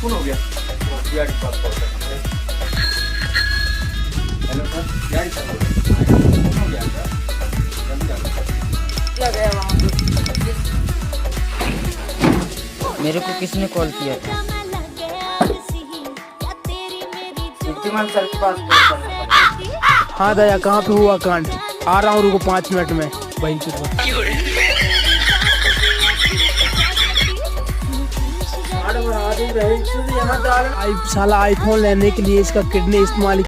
कौन हो गया? भैया के पास कॉल करना है। हेलो सर, क्या इशू हो गया सर? जल्दी आओ। क्या गया वहाँ पे? मेरे को किसने कॉल किया था? कीर्तिमान सर के पास कॉल करना पड़ेगा। हाँ दया, कहाँ पे हुआ कांड? आ रहा हूँ, रुको 5 मिनट में। वहीं साला आईफोन लेने के लिए इसका किडनी इस्तेमाल